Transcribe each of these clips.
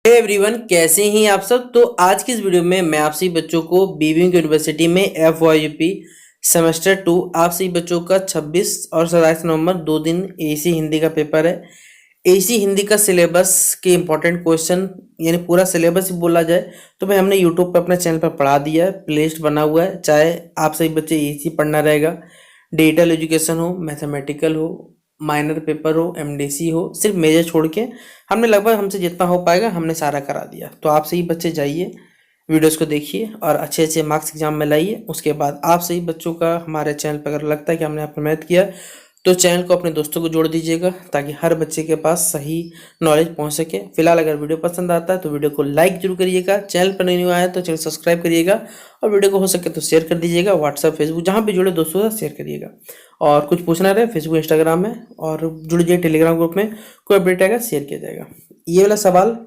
Everyone, कैसे हैं आप सब। तो आज की इस वीडियो में मैं आप सभी बच्चों को बीविंग यूनिवर्सिटी में FYUP सेमेस्टर 2 आप सभी बच्चों का 26 और 27 नवंबर 2 दिन AC हिंदी का पेपर है। AC हिंदी का सिलेबस के इंपॉर्टेंट क्वेश्चन यानी पूरा सिलेबस ही बोला जाए तो भाई हमने यूट्यूब पर अपने चैनल पर पढ़ा दिया है, प्लेलिस्ट बना हुआ है। चाहे आप सभी बच्चे AC पढ़ना रहेगा, डिजिटल एजुकेशन हो, मैथमेटिकल हो, माइनर पेपर हो, MDC हो, सिर्फ मेजर छोड़ के हमने लगभग हमसे जितना हो पाएगा हमने सारा करा दिया। तो आप सही बच्चे जाइए, वीडियोस को देखिए और अच्छे अच्छे मार्क्स एग्जाम में लाइए। उसके बाद आप सही बच्चों का हमारे चैनल पर अगर लगता है कि हमने आपको मेहनत किया तो चैनल को अपने दोस्तों को जोड़ दीजिएगा ताकि हर बच्चे के पास सही नॉलेज पहुंच सके। फिलहाल अगर वीडियो पसंद आता है तो वीडियो को लाइक जरूर करिएगा, चैनल पर नहीं आया तो चैनल सब्सक्राइब करिएगा और वीडियो को हो सके तो शेयर कर दीजिएगा। व्हाट्सएप, फेसबुक जहाँ भी जुड़े दोस्तों से शेयर करिएगा। और कुछ पूछना रहे फेसबुक इंस्टाग्राम में और जुड़ जाइए टेलीग्राम ग्रुप में, कोई अपडेट आएगा शेयर किया जाएगा। ये वाला सवाल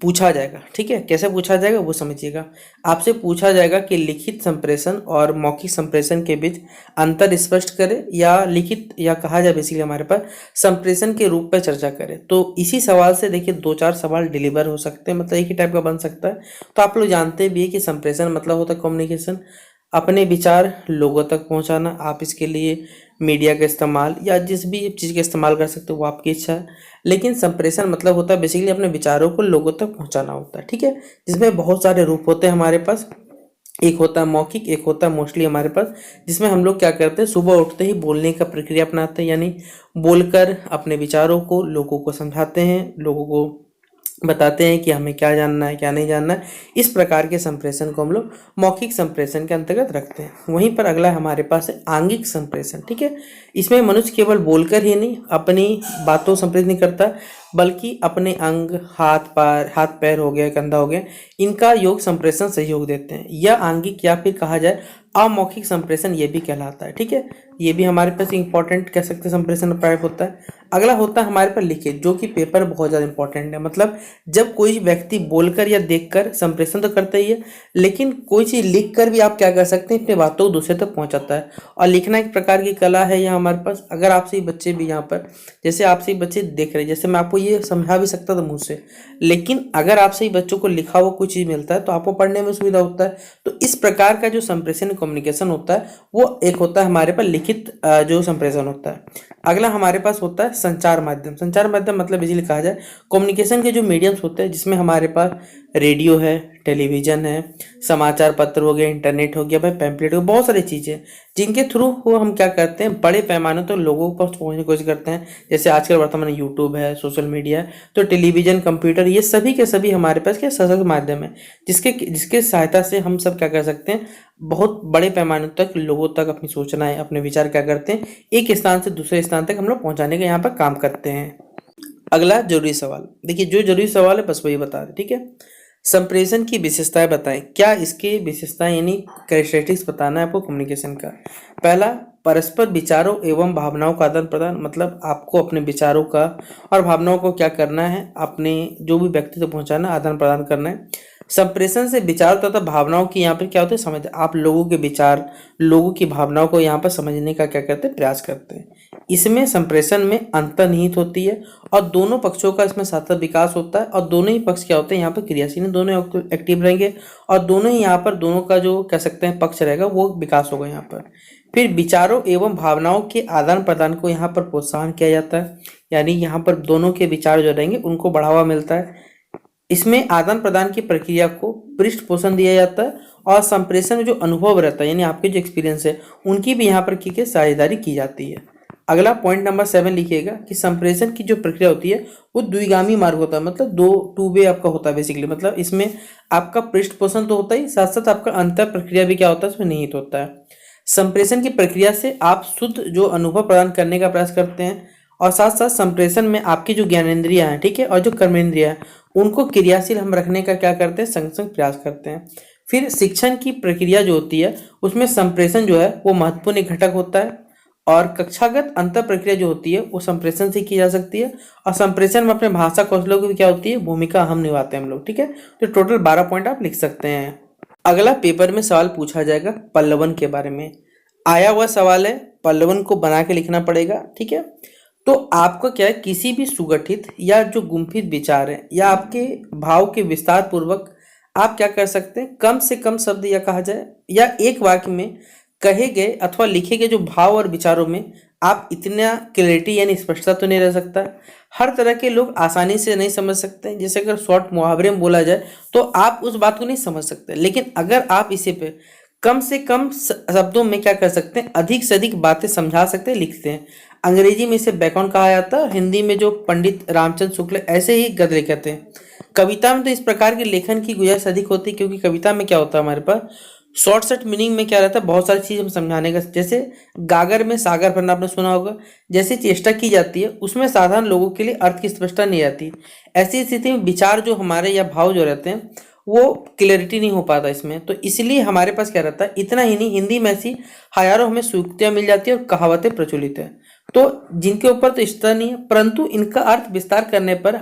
पूछा जाएगा, ठीक है। कैसे पूछा जाएगा वो समझिएगा। आपसे पूछा जाएगा कि लिखित संप्रेषण और मौखिक संप्रेषण के बीच अंतर स्पष्ट करें, या लिखित या कहा जाए बेसिकली हमारे पास संप्रेषण के रूप पर चर्चा करें। तो इसी सवाल से देखिए 2-4 सवाल डिलीवर हो सकते हैं, मतलब एक ही टाइप का बन सकता है। तो आप लोग जानते भी है कि संप्रेषण मतलब होता है कम्युनिकेशन, अपने विचार लोगों तक पहुंचाना। आप इसके लिए मीडिया का इस्तेमाल या जिस भी चीज़ का इस्तेमाल कर सकते हो वो आपकी इच्छा है। लेकिन संप्रेषण मतलब होता है बेसिकली अपने विचारों को लोगों तक पहुंचाना होता है, ठीक है। जिसमें बहुत सारे रूप होते हैं हमारे पास। एक होता है मौखिक, एक होता है मोस्टली हमारे पास, जिसमें हम लोग क्या करते हैं, सुबह उठते ही बोलने का प्रक्रिया अपनाते हैं, यानी बोलकर अपने विचारों को लोगों को समझाते हैं, लोगों को बताते हैं कि हमें क्या जानना है क्या नहीं जानना है। इस प्रकार के संप्रेषण को हम लोग मौखिक संप्रेषण के अंतर्गत रखते हैं। वहीं पर अगला हमारे पास है आंगिक संप्रेषण, ठीक है। इसमें मनुष्य केवल बोलकर ही नहीं अपनी बातों संप्रेषण नहीं करता, बल्कि अपने अंग, हाथ पैर हो गया, कंधा हो गया, इनका योग संप्रेषण सहयोग देते हैं। यह आंगिक या फिर कहा जाए अमौखिक संप्रेषण ये भी कहलाता है, ठीक है। ये भी हमारे पास इंपॉर्टेंट कह सकते हैं संप्रेषण प्राइप होता है। अगला होता है हमारे पास लिखित, जो कि पेपर में बहुत ज़्यादा इंपॉर्टेंट है। मतलब जब कोई व्यक्ति बोलकर या देखकर संप्रेषण तो करता ही है, लेकिन कोई चीज़ लिखकर भी आप क्या कर सकते हैं, अपनी बातों को दूसरे तक पहुंचाता है। और लिखना एक प्रकार की कला है यहाँ हमारे पास। अगर आपसे बच्चे भी यहाँ पर, जैसे आपसे बच्चे देख रहे हैं, जैसे मैं आपको ये समझा भी सकता था मुँह से, लेकिन अगर आपसे बच्चों को लिखा हुआ कोई चीज़ मिलता है तो आपको पढ़ने में सुविधा होता है। तो इस प्रकार का जो संप्रेषण कम्युनिकेशन होता है वो एक होता है हमारे पास लिखित जो संप्रेषण होता है। अगला हमारे पास होता है संचार माध्यम। संचार माध्यम मतलब इजीली कहा जाए कम्युनिकेशन के जो मीडियम्स होते हैं, जिसमें हमारे पास रेडियो है, टेलीविजन है, समाचार पत्र हो गया, इंटरनेट हो गया, भाई पैम्पलेट हो गया, बहुत सारी चीज़ें जिनके थ्रू वो हम क्या करते हैं, बड़े पैमाने तो लोगों पर पहुंचने की कोशिश करते हैं। जैसे आजकल वर्तमान यूट्यूब है, सोशल मीडिया है, तो टेलीविजन, कंप्यूटर, ये सभी के सभी हमारे पास क्या सशक्त माध्यम है, जिसके जिसके सहायता से हम सब क्या कर सकते हैं, बहुत बड़े पैमाने तक लोगों तक अपनी सूचनाएं, अपने विचार क्या करते हैं, एक स्थान से दूसरे स्थान तक हम लोग पहुंचाने का यहाँ पर काम करते हैं। अगला जरूरी सवाल, देखिए जो जरूरी सवाल है बस वही बता दें, ठीक है। संप्रेषण की विशेषताएं बताएं। क्या इसकी विशेषताएं यानी कैरेक्टरिस्टिक्स बताना है आपको कम्युनिकेशन का। पहला, परस्पर विचारों एवं भावनाओं का आदान प्रदान, मतलब आपको अपने विचारों का और भावनाओं को क्या करना है, अपने जो भी व्यक्ति तक पहुंचाना, आदान प्रदान करना है। संप्रेषण से विचार तथा भावनाओं की यहाँ पर क्या होता है, समझ, आप लोगों के विचार, लोगों की भावनाओं को यहाँ पर समझने का क्या करते हैं, प्रयास करते हैं। इसमें संप्रेषण में अंतर्निहित होती है और दोनों पक्षों का इसमें साथ विकास होता है, और दोनों ही पक्ष क्या होते हैं यहाँ पर क्रियाशील हैं, दोनों एक्टिव रहेंगे और दोनों ही यहाँ पर, दोनों का जो कह सकते हैं पक्ष रहेगा वो विकास होगा यहाँ पर। फिर विचारों एवं भावनाओं के आदान प्रदान को यहाँ पर प्रोत्साहन किया जाता है, यानी यहाँ पर दोनों के विचार जो रहेंगे उनको बढ़ावा मिलता है। इसमें आदान प्रदान की प्रक्रिया को पृष्ठ पोषण दिया जाता है और संप्रेषण में जो अनुभव रहता है, यानी आपके जो एक्सपीरियंस है, उनकी भी यहाँ पर की साझेदारी की जाती है। अगला पॉइंट नंबर 7 लिखिएगा कि संप्रेषण की जो प्रक्रिया होती है वो द्विगामी मार्ग होता है, मतलब टू वे आपका होता है बेसिकली। मतलब इसमें आपका पृष्ठ पोषण तो होता ही, साथ साथ आपका अंतर प्रक्रिया भी क्या होता है, इसमें निहित होता है। संप्रेषण की प्रक्रिया से आप शुद्ध जो अनुभव प्रदान करने का प्रयास करते हैं, और साथ साथ संप्रेषण में आपकी जो ज्ञानेंद्रियां हैं, ठीक है, और जो कर्मेंद्रियां हैं, उनको क्रियाशील हम रखने का क्या करते हैं, संग संग प्रयास करते हैं। फिर शिक्षण की प्रक्रिया जो होती है उसमें संप्रेषण जो है वो महत्वपूर्ण एक घटक होता है, और कक्षागत अंतर प्रक्रिया जो होती है वो संप्रेषण से की जा सकती है, और संप्रेषण में अपने भाषा कौशलों की भी क्या होती है, भूमिका हम निभाते हैं हम लोग, ठीक है। तो टोटल 12 पॉइंट आप लिख सकते हैं। अगला पेपर में सवाल पूछा जाएगा पल्लवन के बारे में। आया हुआ सवाल है, पल्लवन को बना के लिखना पड़ेगा, ठीक है। तो आपका क्या है, किसी भी सुगठित या जो गुम्फित विचार है या आपके भाव के विस्तार पूर्वक आप क्या कर सकते हैं, कम से कम शब्द या कहा जाए या एक वाक्य में कहे गए अथवा लिखे गए जो भाव और विचारों में आप इतना क्लैरिटी यानी स्पष्टता तो नहीं रह सकता। हर तरह के लोग आसानी से नहीं समझ सकते हैं। जैसे अगर शॉर्ट मुहावरे में बोला जाए तो आप उस बात को नहीं समझ सकते, लेकिन अगर आप इसे पे कम से कम शब्दों में क्या कर सकते हैं, अधिक से अधिक बातें समझा सकते हैं, लिखते हैं। अंग्रेजी में इसे व्याकरण कहा जाता है, हिंदी में जो पंडित रामचंद्र शुक्ल ऐसे ही गद्य कहते हैं। कविता में तो इस प्रकार के लेखन की गुंजाइश अधिक होती है, क्योंकि कविता में क्या होता है, हमारे पास शॉर्ट शॉर्ट मीनिंग में क्या रहता है, बहुत सारी चीज़ हम समझाने का। जैसे गागर में सागर भरना आपने सुना होगा, जैसे चेष्टा की जाती है उसमें साधारण लोगों के लिए अर्थ की स्पष्टता नहीं आती। ऐसी स्थिति में विचार जो हमारे या भाव जो रहते हैं वो क्लियरिटी नहीं हो पाता इसमें। तो इसलिए हमारे पास क्या रहता है, इतना ही नहीं, हिंदी में ऐसी हजारों हमें सूक्तियाँ मिल जाती है और कहावतें प्रचलित है, तो जिनके ऊपर तो स्तर नहीं है, परंतु इनका अर्थ विस्तार करने पर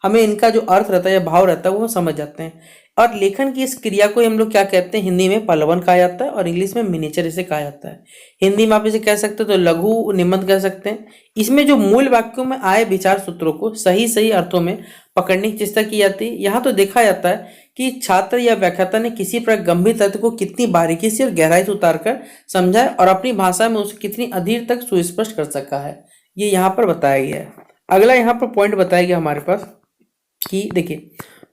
हमें इनका जो अर्थ रहता है या भाव रहता है वो समझ जाते हैं। और लेखन की इस क्रिया को हम लोग क्या कहते हैं, हिंदी में पलवन कहा जाता है और इंग्लिश में मिनिएचर इसे कहा जाता है। हिंदी में आप इसे कह सकते हो तो लघु निबंध कह सकते हैं। इसमें जो मूल वाक्यों में आए विचार सूत्रों को सही सही अर्थों में पकड़ने की चेष्टा की जाती है। यहाँ तो देखा जाता है कि छात्र या व्याख्याता ने किसी प्रकार गंभीर तथ्य को कितनी बारीकी से और गहराई से उतार कर समझा है और अपनी भाषा में उसे कितनी अधीर तक सुस्पष्ट कर सका है, ये यहाँ पर बताया गया है। अगला यहाँ पर पॉइंट बताया गया हमारे पास कि देखिए,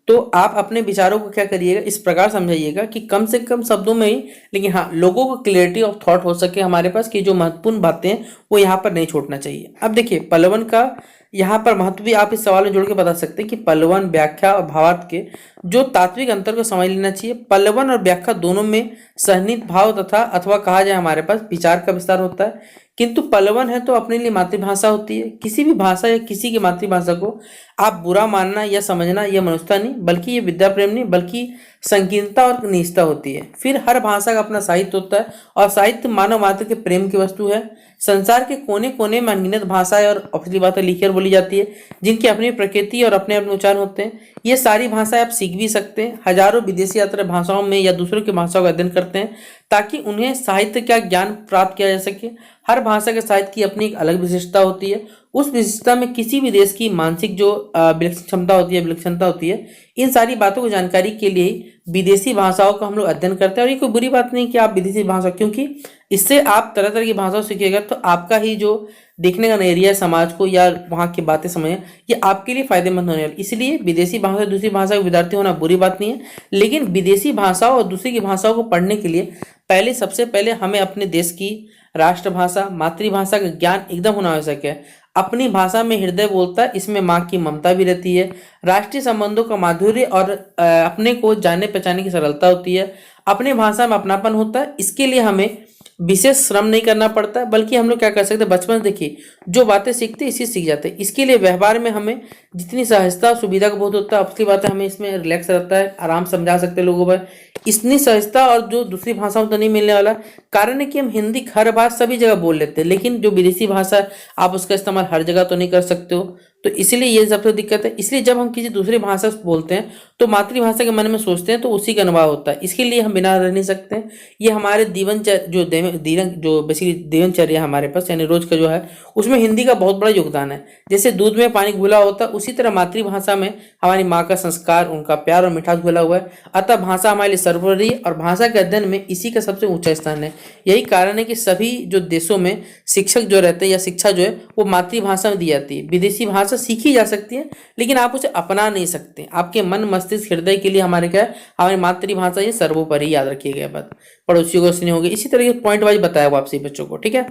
तो आप अपने विचारों को क्या करिएगा, इस प्रकार समझाइएगा कि कम से कम शब्दों में ही, लेकिन हाँ लोगों को क्लियरिटी ऑफ थॉट हो सके हमारे पास कि जो महत्वपूर्ण बातें हैं वो यहाँ पर नहीं छोड़ना चाहिए। अब देखिए पलवन का यहाँ पर महत्व भी आप इस सवाल में जोड़ के बता सकते हैं कि पलवन, व्याख्या और भावार्थ के जो तात्विक अंतर को समझ लेना चाहिए। पलवन और व्याख्या दोनों में सन्निहित भाव तथा अथवा कहा जाए हमारे पास विचार का विस्तार होता है, किंतु पलवन है तो अपने लिए मातृभाषा होती है। किसी भी भाषा या किसी की मातृभाषा को आप बुरा मानना या समझना यह मनुष्यता नहीं, बल्कि ये विद्या प्रेम नहीं, बल्कि संकीर्णता और निजता होती है। फिर हर भाषा का अपना साहित्य होता है और साहित्य मानव मात्र के प्रेम की वस्तु है। संसार के कोने कोने में अनगिनत भाषाएं और असली बातें लिखी और बोली जाती है, जिनकी अपनी प्रकृति और अपने अपने उच्चारण होते हैं। ये सारी भाषाएं आप सीख भी सकते हैं। हजारों विदेशी यात्री भाषाओं में या दूसरों की भाषाओं का अध्ययन करते हैं ताकि उन्हें साहित्य का ज्ञान प्राप्त किया जा सके। हर भाषा के साहित्य की अपनी एक अलग विशिष्टता होती है। उस विशिष्टता में किसी भी देश की मानसिक जो क्षमता होती है, विलक्षणता होती है, इन सारी बातों को जानकारी के लिए विदेशी भाषाओं का हम लोग अध्ययन करते हैं। और ये कोई बुरी बात नहीं कि आप विदेशी भाषा, क्योंकि इससे आप तरह तरह की भाषाओं सीखिएगा तो आपका ही जो देखने का नजरिया है समाज को या वहाँ की बातें समझें, ये आपके लिए फायदेमंद होने वाली। इसलिए विदेशी भाषा दूसरी भाषा के विद्यार्थी होना बुरी बात नहीं है, लेकिन विदेशी भाषाओं और दूसरी की भाषाओं को पढ़ने के लिए सबसे पहले हमें अपने देश की राष्ट्रभाषा, मातृभाषा का ज्ञान एकदम होना आवश्यक है। अपनी भाषा में हृदय बोलता है, इसमें माँ की ममता भी रहती है। राष्ट्रीय संबंधों का माधुर्य और अपने को जानने पहचानने की सरलता होती है। अपनी भाषा में अपनापन होता है। इसके लिए हमें विशेष श्रम नहीं करना पड़ता है, बल्कि हम लोग क्या कर सकते हैं, बचपन से देखिए जो बातें सीखते हैं इसी सीख जाते हैं। इसके लिए व्यवहार में हमें जितनी सहजता सुविधा का बहुत होता है, अपनी बातें हमें इसमें रिलैक्स रहता है, आराम समझा सकते हैं लोगों पर। इतनी सहजता और जो दूसरी भाषाओं तो नहीं मिलने वाला। कारण है कि हम हिंदी हर बात सभी जगह बोल लेते हैं, लेकिन जो विदेशी भाषा आप उसका इस्तेमाल हर जगह तो नहीं कर सकते हो। तो इसलिए ये सबसे दिक्कत है। इसलिए जब हम किसी दूसरी भाषा बोलते हैं तो मातृभाषा के मन में सोचते हैं तो उसी का अनुभव होता है। इसके लिए हम बिना रह नहीं सकते। ये हमारे जो बेसिकली जीवनचर्या हमारे पास यानी रोज का जो है उसमें हिंदी का बहुत बड़ा योगदान है। जैसे दूध में पानी घुला होता है, उसी तरह मातृभाषा में हमारी माँ का संस्कार, उनका प्यार और मिठास घुला हुआ है। अतः भाषा हमारे लिए सर्वोपरि और भाषा के अध्ययन में इसी का सबसे ऊंचा स्थान है। यही कारण है कि सभी जो देशों में शिक्षक जो रहते हैं या शिक्षा जो है वो मातृभाषा में दी जाती है। विदेशी भाषा सीखी जा सकती है, लेकिन आप उसे अपना नहीं सकते। आपके मन, मस्तिष्क, हृदय के लिए हमारे क्या है, हमारी मातृभाषा ये सर्वोपरि, याद रखिएगा बात। पड़ोसियों को सुनी होगी। इसी तरह पॉइंट वाइज बताया हुआ आपसे बच्चों को, ठीक है।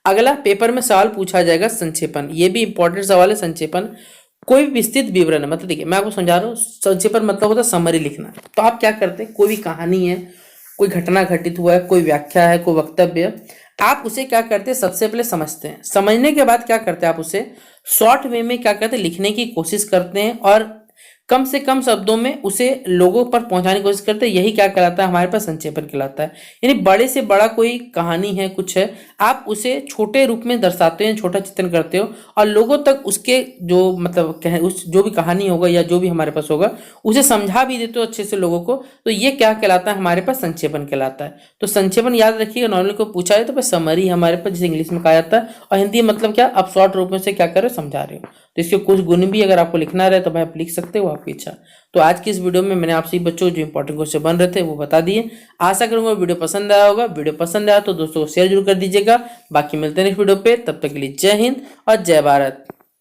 अगला पेपर में सवाल पूछा जाएगा संक्षेपण। ये भी इंपॉर्टेंट सवाल है संक्षेपण। कोई भी विस्तृत विवरण, मतलब देखिए मैं आपको समझा रहा हूँ, संक्षेपण मतलब होता है समरी लिखना। तो आप क्या करते हैं, कोई भी कहानी है, कोई घटना घटित हुआ है, कोई व्याख्या है, कोई वक्तव्य है, आप उसे क्या करते हैं, सबसे पहले समझते हैं। समझने के बाद क्या करते हैं, आप उसे शॉर्ट वे में क्या करते हैं, लिखने की कोशिश करते हैं। और कम से कम शब्दों में उसे लोगों पर पहुंचाने की कोशिश करते हैं, यही क्या कहलाता है, हमारे पास संक्षेपण कहलाता है। यानी बड़े से बड़ा कोई कहानी है, कुछ है, आप उसे छोटे रूप में दर्शाते हैं, छोटा चित्रण करते हो और लोगों तक उसके जो मतलब उस जो भी कहानी होगा या जो भी हमारे पास होगा उसे समझा भी देते हो अच्छे से लोगों को, तो ये क्या कहलाता है, हमारे पास संक्षेपण कहलाता है। तो संक्षेपण याद रखिएगा, नॉर्मली को पूछा है तो बस समरी हमारे पास, जिसे इंग्लिश में कहा जाता है, और हिंदी में मतलब क्या, आप शॉर्ट रूप में से क्या कर रहे हो, समझा रहे हो। तो इसके कुछ गुण भी अगर आपको लिखना रहे तो भाई आप लिख सकते हो, आपकी इच्छा। तो आज की इस वीडियो में मैंने आपसे बच्चों जो इंपॉर्टेंट क्वेश्चन बन रहे थे वो बता दिए। आशा करूंगा वीडियो पसंद आया होगा। वीडियो पसंद आया तो दोस्तों को शेयर जरूर कर दीजिएगा। बाकी मिलते हैं नेक्स्ट वीडियो पे, तब तक के लिए जय हिंद और जय भारत।